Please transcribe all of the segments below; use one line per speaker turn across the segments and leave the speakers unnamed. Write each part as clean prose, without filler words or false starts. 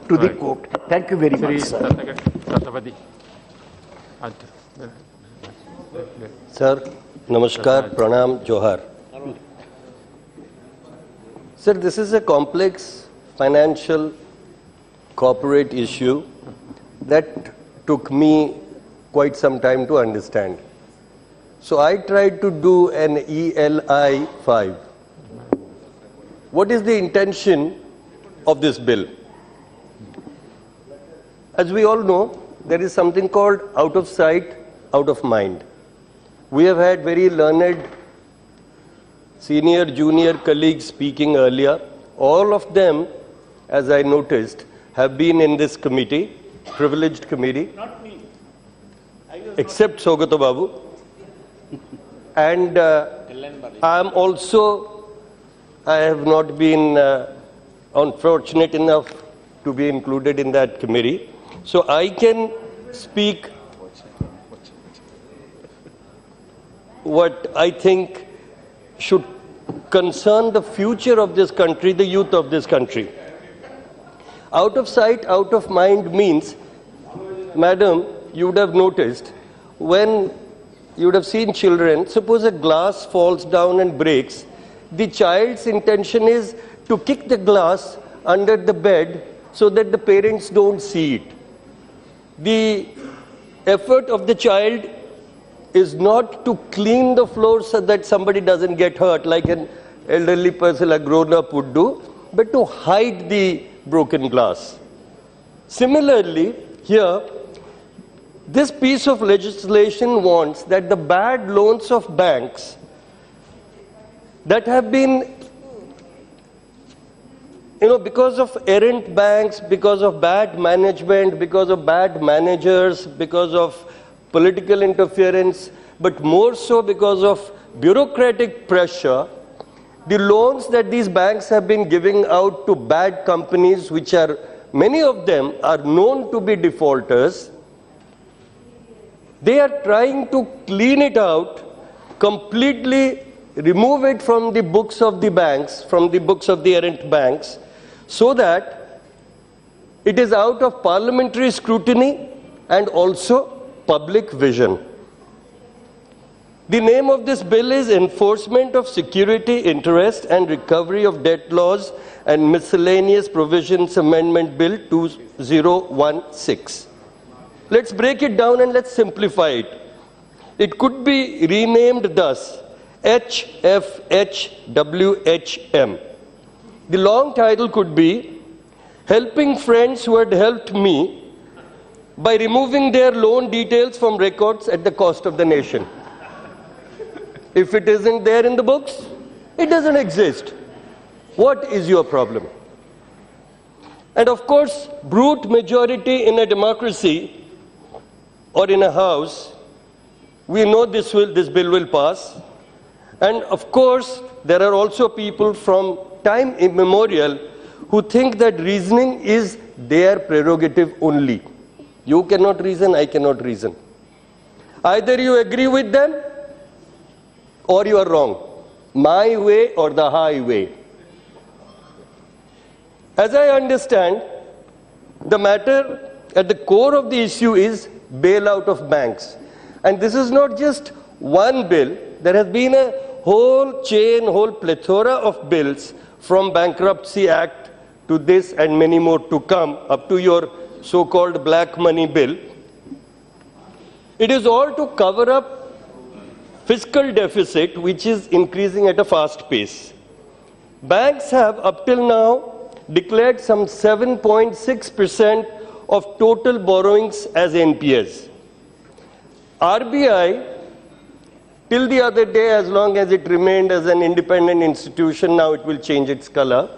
to the court. Thank you very much, sir.
Satpathy.
Sir, namaskar, pranam, johar. Sir, this is a complex financial corporate issue that took me quite some time to understand. So I tried to do an ELI 5. What is the intention of this bill? As we all know, there is something called out of sight, out of mind. We have had very learned senior, junior colleagues speaking earlier. All of them, as I noticed, have been in this committee, privileged committee. Not me. Except Sogato Babu. And I have not been unfortunate enough to be included in that committee. So I can speak what I think should concern the future of this country, the youth of this country. Out of sight, out of mind means, madam, you would have noticed, when you would have seen children, suppose a glass falls down and breaks, the child's intention is to kick the glass under the bed so that the parents don't see it. The effort of the child is not to clean the floor so that somebody doesn't get hurt, like an elderly person, a grown-up would do, but to hide the broken glass. Similarly, here, this piece of legislation wants that the bad loans of banks that have been, because of errant banks, because of bad management, because of bad managers, because of political interference, but more so because of bureaucratic pressure, the loans that these banks have been giving out to bad companies, which are, many of them are known to be defaulters, they are trying to clean it out, completely remove it from the books of the banks, from the books of the errant banks, so that it is out of parliamentary scrutiny and also public vision. The name of this bill is Enforcement of Security Interest and Recovery of Debt Laws and Miscellaneous Provisions Amendment Bill 2016. Let's break it down and let's simplify it. It could be renamed thus, HFHWHM. The long title could be Helping Friends Who Had Helped Me by Removing Their Loan Details from Records at the Cost of the Nation. If it isn't there in the books, it doesn't exist. What is your problem? And of course, brute majority in a democracy or in a house, we know this bill will pass. And of course, there are also people from time immemorial who think that reasoning is their prerogative only. You cannot reason, I cannot reason. Either you agree with them or you are wrong. My way or the highway. As I understand, the matter at the core of the issue is bailout of banks. And this is not just one bill. There has been a whole chain, whole plethora of bills from Bankruptcy Act to this and many more to come, up to your so-called black money bill. It is all to cover up fiscal deficit, which is increasing at a fast pace. Banks have up till now declared some 7.6% of total borrowings as NPAs. RBI, till the other day, as long as it remained as an independent institution, now it will change its color,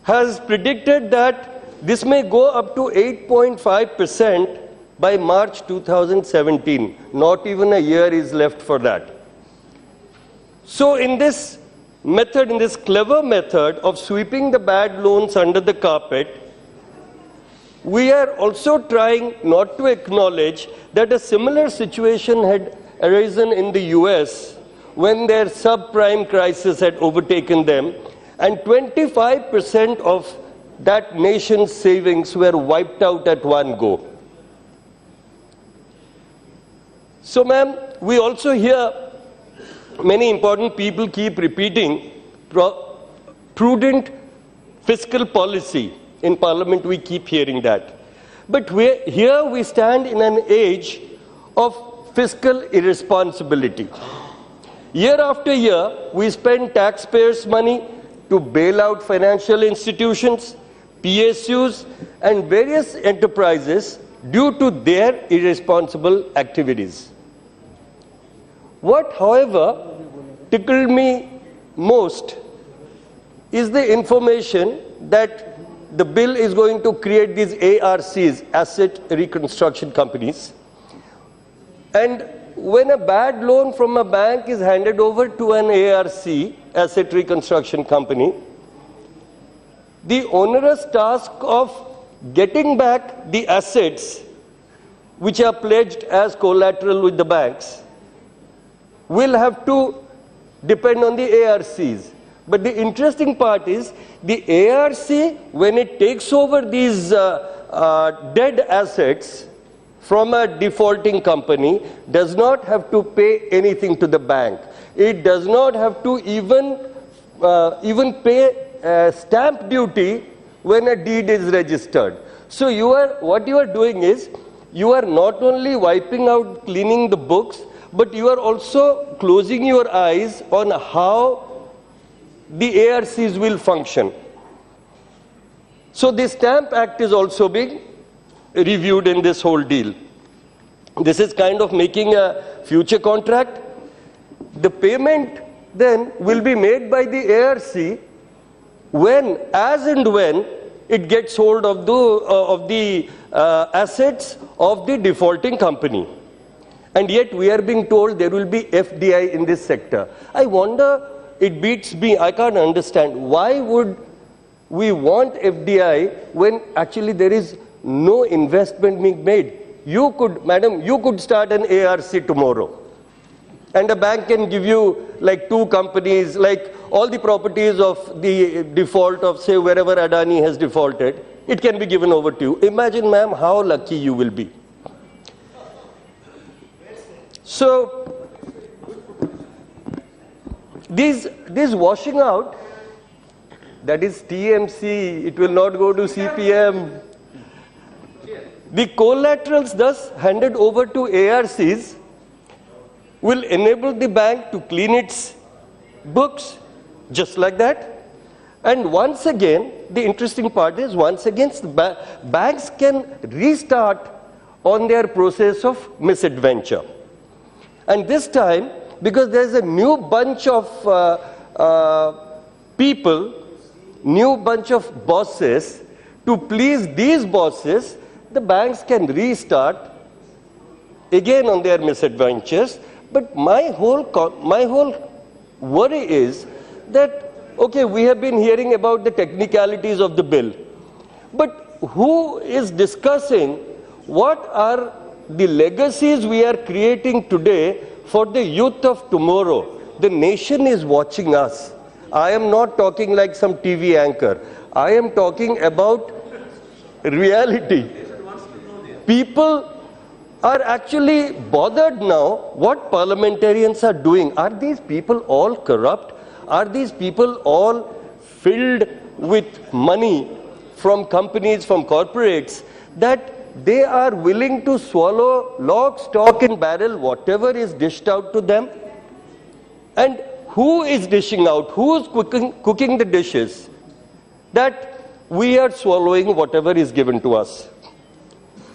has predicted that this may go up to 8.5% by March 2017. Not even a year is left for that. So in this method, in this clever method of sweeping the bad loans under the carpet, we are also trying not to acknowledge that a similar situation had arisen in the US when their subprime crisis had overtaken them, and 25% of that nation's savings were wiped out at one go. So, ma'am, we also hear many important people keep repeating prudent fiscal policy. In Parliament, we keep hearing that. But here we stand in an age of fiscal irresponsibility. Year after year, we spend taxpayers' money to bail out financial institutions, PSUs, and various enterprises due to their irresponsible activities. What, however, tickled me most is the information that the bill is going to create these ARCs, asset reconstruction companies. And when a bad loan from a bank is handed over to an ARC, asset reconstruction company, the onerous task of getting back the assets which are pledged as collateral with the banks will have to depend on the ARCs. But the interesting part is the ARC, when it takes over these dead assets from a defaulting company, does not have to pay anything to the bank. It does not have to even pay stamp duty when a deed is registered. So what you are doing is, you are not only wiping out, cleaning the books, but you are also closing your eyes on how the ARCs will function. So the Stamp Act is also being reviewed in this whole deal. This is kind of making a future contract. The payment then will be made by the ARC when, as and when, it gets hold of the assets of the defaulting company. And yet we are being told there will be FDI in this sector. I wonder, it beats me, I can't understand, why would we want FDI when actually there is no investment being made? You could, madam, you could start an ARC tomorrow. And a bank can give you like 2 companies, like all the properties of the default of, say, wherever Adani has defaulted, it can be given over to you. Imagine, ma'am, how lucky you will be. So, this washing out, that is TMC, it will not go to CPM. The collaterals thus handed over to ARCs will enable the bank to clean its books just like that. And once again, the interesting part is, once again, banks can restart on their process of misadventure. And this time, because there's a new bunch of people, new bunch of bosses, to please these bosses, the banks can restart again on their misadventures. But my whole worry is that, okay, we have been hearing about the technicalities of the bill, but who is discussing what are the legacies we are creating today for the youth of tomorrow? The nation is watching us. I am not talking like some TV anchor. I am talking about reality. People are actually bothered now what parliamentarians are doing. Are these people all corrupt? Are these people all filled with money from companies, from corporates, that they are willing to swallow lock, stock and barrel whatever is dished out to them? And who is dishing out? Who is cooking the dishes? That we are swallowing whatever is given to us.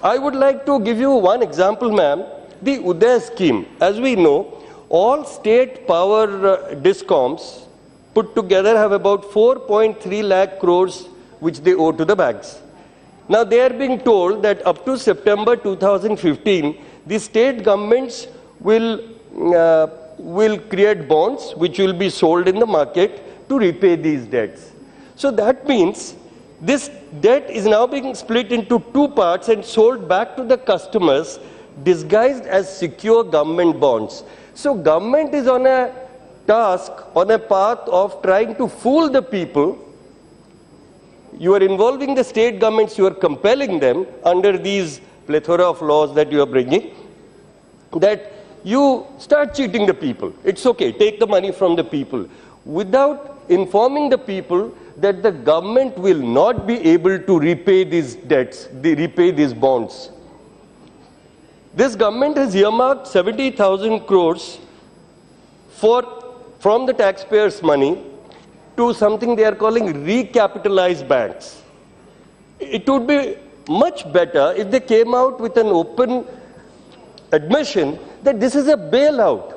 I would like to give you one example, ma'am. The Uday scheme. As we know, all state power discoms put together have about 4.3 lakh crores which they owe to the banks. Now they are being told that up to September 2015, the state governments will create bonds which will be sold in the market to repay these debts. So that means this debt is now being split into 2 parts and sold back to the customers disguised as secure government bonds. So government is on a task, on a path of trying to fool the people you are involving the state governments, you are compelling them under these plethora of laws that you are bringing, that you start cheating the people. It's okay, take the money from the people, without informing the people that the government will not be able to repay these debts, repay these bonds. This government has earmarked 70,000 crores from the taxpayers' money to something they are calling recapitalized banks. It would be much better if they came out with an open admission that this is a bailout.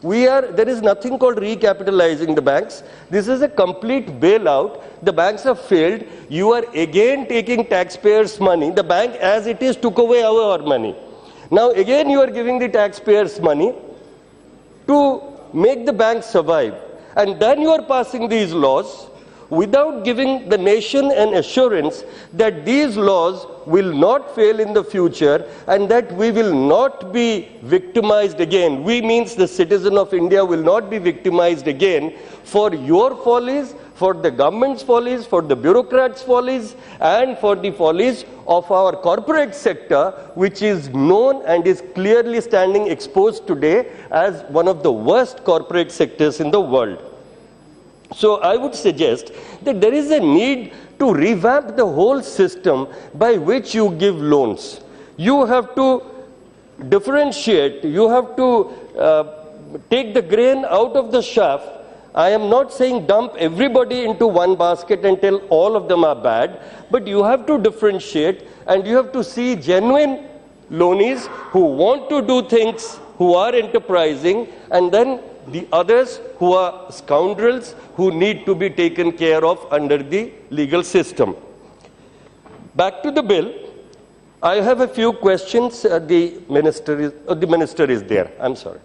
There is nothing called recapitalizing the banks. This is a complete bailout. The banks have failed. You are again taking taxpayers' money. The bank as it is took away our money. Now again you are giving the taxpayers' money to make the banks survive. And then you are passing these laws without giving the nation an assurance that these laws will not fail in the future and that we will not be victimized again. We means the citizen of India will not be victimized again for your follies, for the government's follies, for the bureaucrats' follies, and for the follies of our corporate sector, which is known and is clearly standing exposed today as one of the worst corporate sectors in the world. So I would suggest that there is a need to revamp the whole system by which you give loans. You have to differentiate, you have to take the grain out of the chaff. I am not saying dump everybody into one basket and tell all of them are bad, but you have to differentiate and you have to see genuine loanees who want to do things, who are enterprising, and then the others who are scoundrels who need to be taken care of under the legal system. Back to the bill. I have a few questions. The minister is there. I'm sorry.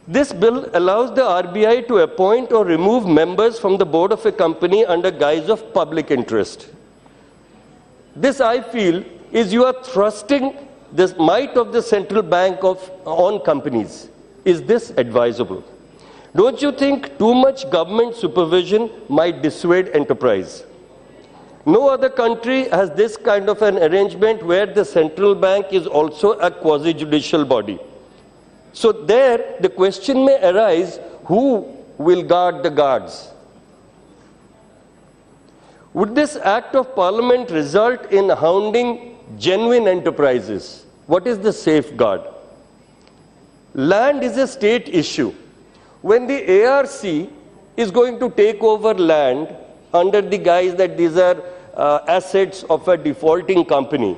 This bill allows the RBI to appoint or remove members from the board of a company under guise of public interest. This, I feel, is you are thrusting the might of the central bank on companies. Is this advisable? Don't you think too much government supervision might dissuade enterprise? No other country has this kind of an arrangement where the central bank is also a quasi-judicial body. So there, the question may arise, who will guard the guards? Would this act of parliament result in hounding genuine enterprises? What is the safeguard? Land is a state issue. When the ARC is going to take over land under the guise that these are assets of a defaulting company,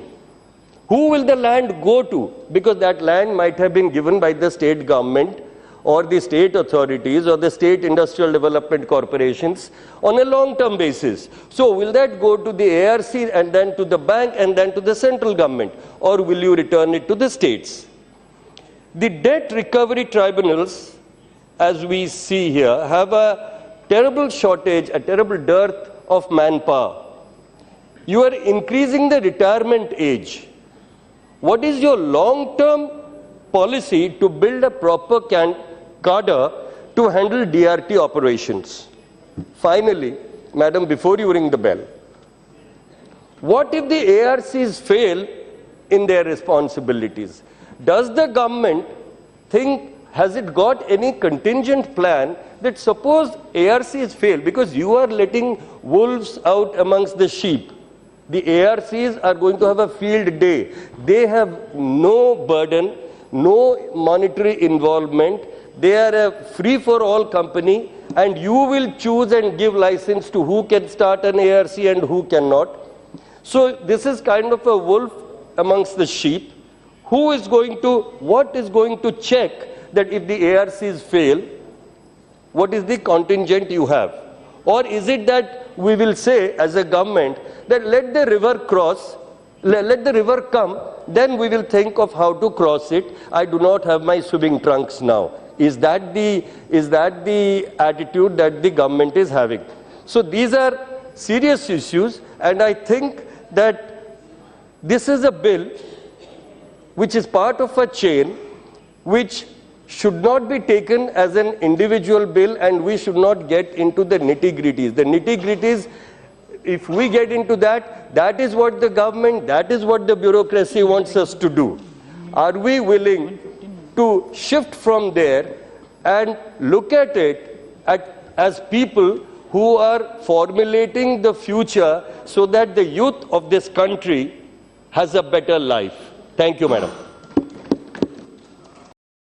who will the land go to? Because that land might have been given by the state government or the state authorities or the state industrial development corporations on a long-term basis. So will that go to the ARC and then to the bank and then to the central government? Or will you return it to the states? The debt recovery tribunals, as we see here, have a terrible shortage, a terrible dearth of manpower. You are increasing the retirement age. What is your long-term policy to build a proper cadre to handle DRT operations? Finally, Madam, before you ring the bell, what if the ARCs fail in their responsibilities? Does the government think, has it got any contingent plan that suppose ARCs fail, because you are letting wolves out amongst the sheep? The ARCs are going to have a field day. They have no burden, no monetary involvement. They are a free-for-all company, and you will choose and give license to who can start an ARC and who cannot. So this is kind of a wolf amongst the sheep. What is going to check that if the ARCs fail, what is the contingent you have? Or is it that we will say as a government that let the river cross, let the river come, then we will think of how to cross it. I do not have my swimming trunks now. Is that the attitude that the government is having? So these are serious issues, and I think that this is a bill which is part of a chain which should not be taken as an individual bill, and we should not get into the nitty-gritties. The nitty-gritties if we get into that, that is what the government, that is what the bureaucracy wants us to do. Are we willing to shift from there and look at it as people who are formulating the future so that the youth of this country has a better life? Thank you, Madam.